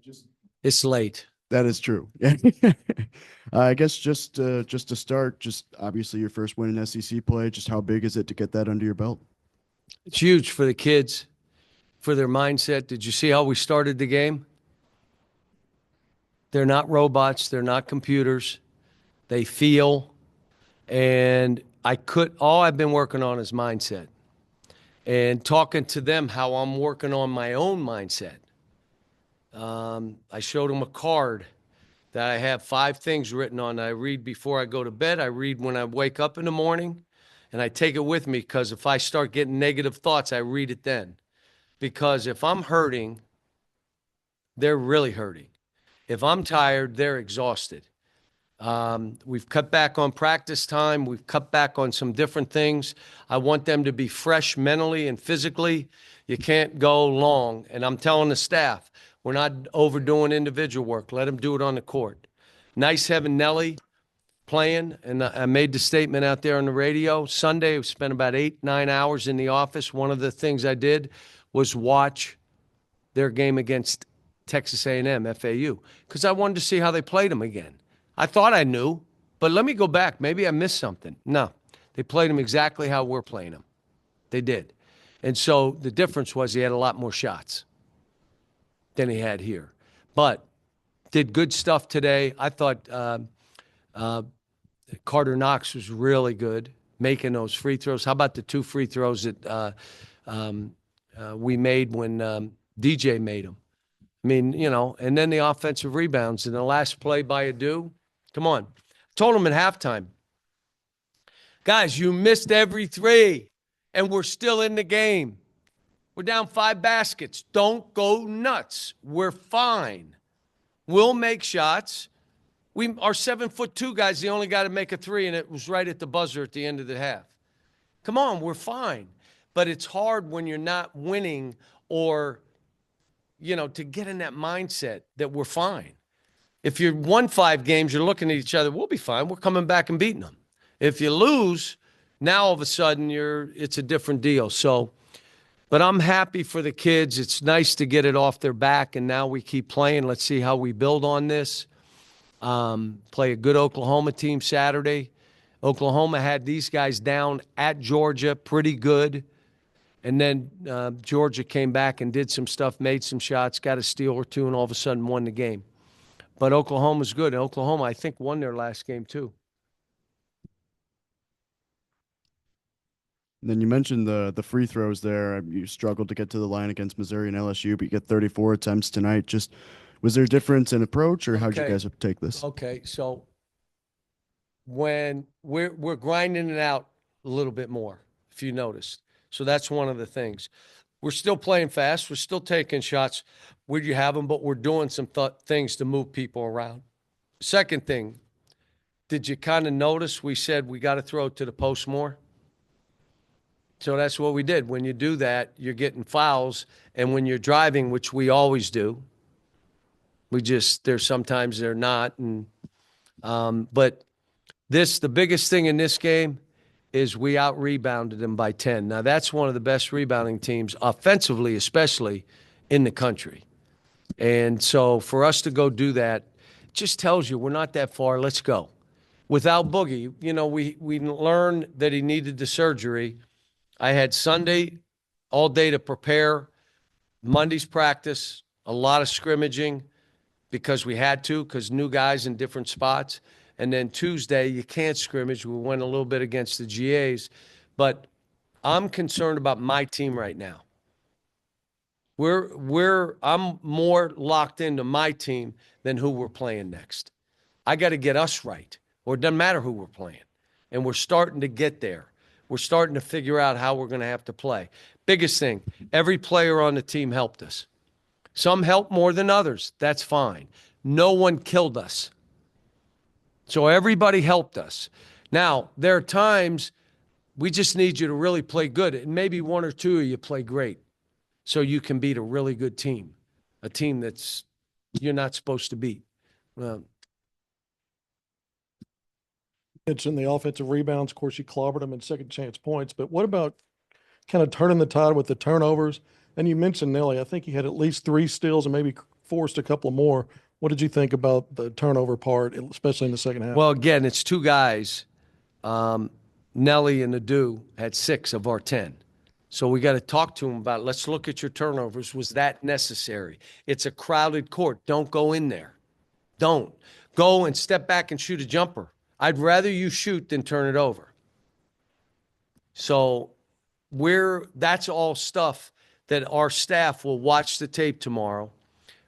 Just It's late. that is true. I guess just to start, just obviously your first win in SEC play. Just how big is it to get that under your belt? It's huge for the kids, for their mindset. Did you see how we started the game? They're not robots. They're not computers. They feel. And all I've been working on is mindset and talking to them how I'm working on my own mindset. I showed them a card that I have 5 things written on. I read before I go to bed. I read when I wake up in the morning, and I take it with me because if I start getting negative thoughts, I read it then. Because if I'm hurting, they're really hurting. If I'm tired, they're exhausted. We've cut back on practice time. We've cut back on some different things. I want them to be fresh mentally and physically. You can't go long. And I'm telling the staff, we're not overdoing individual work. Let them do it on the court. Nice having Nelly playing. And I made the statement out there on the radio. Sunday, we spent about 8-9 hours in the office. One of the things I did was watch their game against Texas A&M, FAU, because I wanted to see how they played them again. I thought I knew, but let me go back. Maybe I missed something. No, they played them exactly how we're playing them. They did. And so the difference was he had a lot more shots than he had here. But did good stuff today. I thought Carter Knox was really good making those free throws. How about the 2 free throws that we made when DJ made them? I mean, and then the offensive rebounds in the last play by Adu. Come on. Told him at halftime, guys, you missed every 3, and we're still in the game. We're down 5 baskets. Don't go nuts. We're fine. We'll make shots. Our 7'2" guy's the only guy to make a 3, and it was right at the buzzer at the end of the half. Come on, we're fine. But it's hard when you're not winning or, to get in that mindset that we're fine. If you won 5 games, you're looking at each other, we'll be fine. We're coming back and beating them. If you lose, now all of a sudden it's a different deal. So, but I'm happy for the kids. It's nice to get it off their back, and now we keep playing. Let's see how we build on this. Play a good Oklahoma team Saturday. Oklahoma had these guys down at Georgia pretty good. And then Georgia came back and did some stuff, made some shots, got a steal or 2, and all of a sudden won the game. But Oklahoma's good. And Oklahoma, I think, won their last game too. And then you mentioned the free throws there. You struggled to get to the line against Missouri and LSU, but you get 34 attempts tonight. Just was there a difference in approach, or how'd you guys take this? Okay, so when we're grinding it out a little bit more, if you noticed. So that's one of the things. We're still playing fast. We're still taking shots where you have them, but we're doing some things to move people around. Second thing, did you kind of notice we said we got to throw it to the post more? So that's what we did. When you do that, you're getting fouls. And when you're driving, which we always do, there's sometimes they're not. And but the biggest thing in this game is we out-rebounded them by 10. Now, that's one of the best rebounding teams, offensively especially, in the country. And so for us to go do that just tells you we're not that far. Let's go. Without Boogie, we learned that he needed the surgery. I had Sunday all day to prepare, Monday's practice, a lot of scrimmaging because we had to, because new guys in different spots. And then Tuesday, you can't scrimmage. We went a little bit against the GAs. But I'm concerned about my team right now. I'm more locked into my team than who we're playing next. I got to get us right, or it doesn't matter who we're playing. And we're starting to get there. We're starting to figure out how we're going to have to play. Biggest thing, every player on the team helped us. Some helped more than others. That's fine. No one killed us. So everybody helped us. Now, there are times we just need you to really play good. And maybe 1 or 2 of you play great so you can beat a really good team, a team that's you're not supposed to beat. Mentioned the offensive rebounds. Of course, you clobbered them in second chance points. But what about kind of turning the tide with the turnovers? And you mentioned Nelly. I think he had at least 3 steals and maybe forced a couple more. What did you think about the turnover part, especially in the second half? Well, again, it's two guys. Nelly and Adu had 6 of our 10. So we got to talk to them about, let's look at your turnovers. Was that necessary? It's a crowded court. Don't go in there. Don't. Go and step back and shoot a jumper. I'd rather you shoot than turn it over. So that's all stuff that our staff will watch the tape tomorrow.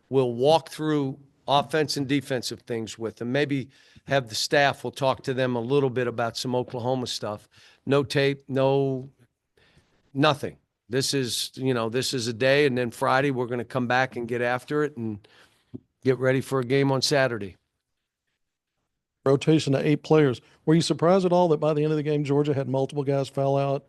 We'll walk through offense and defensive things with them. Maybe have the staff, we'll talk to them a little bit about some Oklahoma stuff. No tape, nothing. This is a day, and then Friday we're going to come back and get after it and get ready for a game on Saturday. Rotation of 8 players. Were you surprised at all that by the end of the game, Georgia had multiple guys foul out,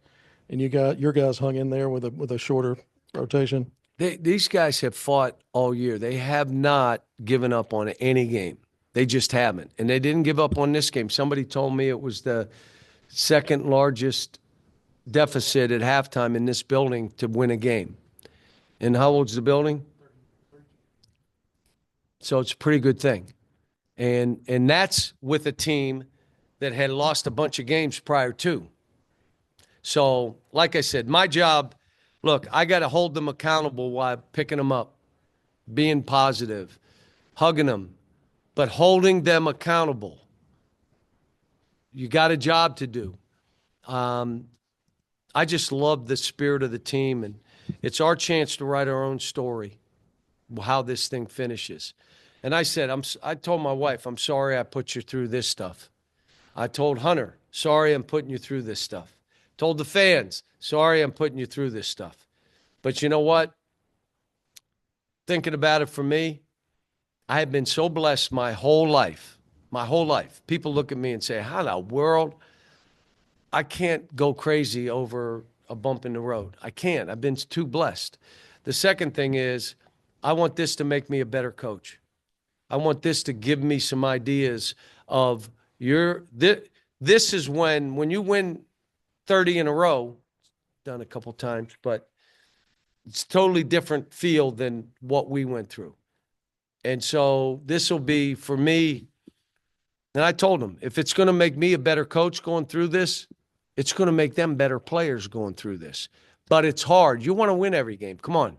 and your guys hung in there with a shorter rotation? These guys have fought all year. They have not given up on any game. They just haven't. And they didn't give up on this game. Somebody told me it was the second largest deficit at halftime in this building to win a game. And how old's the building? So it's a pretty good thing. And that's with a team that had lost a bunch of games prior to. So, like I said, my job, look, I got to hold them accountable while picking them up, being positive, hugging them, but holding them accountable. You got a job to do. I just love the spirit of the team, and it's our chance to write our own story, how this thing finishes. And I said, I told my wife, I'm sorry I put you through this stuff. I told Hunter, sorry I'm putting you through this stuff. Told the fans, sorry I'm putting you through this stuff. But you know what? Thinking about it for me, I have been so blessed my whole life. My whole life. People look at me and say, how in the world? I can't go crazy over a bump in the road. I can't. I've been too blessed. The second thing is, I want this to make me a better coach. I want this to give me some ideas of this is when you win 30 in a row, done a couple times, but it's a totally different feel than what we went through. And so this will be, for me, and I told them, if it's going to make me a better coach going through this, it's going to make them better players going through this. But it's hard. You want to win every game. Come on.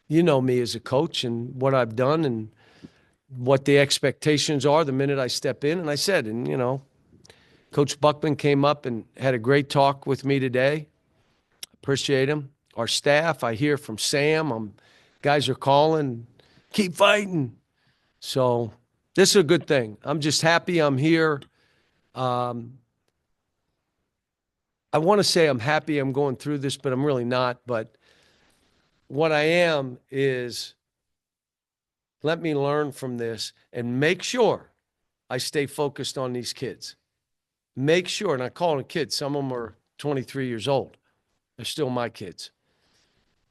You know me as a coach and what I've done and what the expectations are the minute I step in. And I said, Coach Buckman came up and had a great talk with me today. Appreciate him. Our staff, I hear from Sam. Guys are calling, keep fighting. So this is a good thing. I'm just happy I'm here. I want to say I'm happy I'm going through this, but I'm really not. But what I am is, let me learn from this and make sure I stay focused on these kids. Make sure, and I call them kids. Some of them are 23 years old. They're still my kids.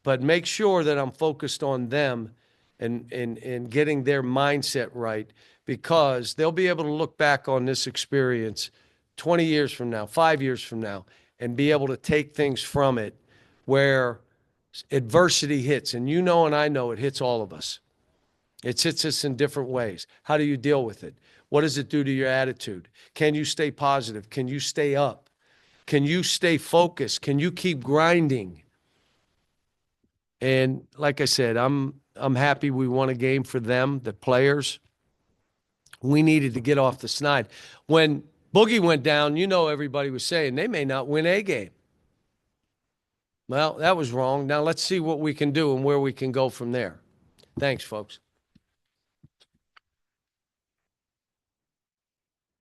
But make sure that I'm focused on them and getting their mindset right, because they'll be able to look back on this experience 20 years from now, 5 years from now, and be able to take things from it where adversity hits. And and I know it hits all of us. It hits us in different ways. How do you deal with it? What does it do to your attitude? Can you stay positive? Can you stay up? Can you stay focused? Can you keep grinding? And like I said, I'm happy we won a game for them, the players. We needed to get off the snide. When Boogie went down, everybody was saying they may not win a game. Well, that was wrong. Now let's see what we can do and where we can go from there. Thanks, folks.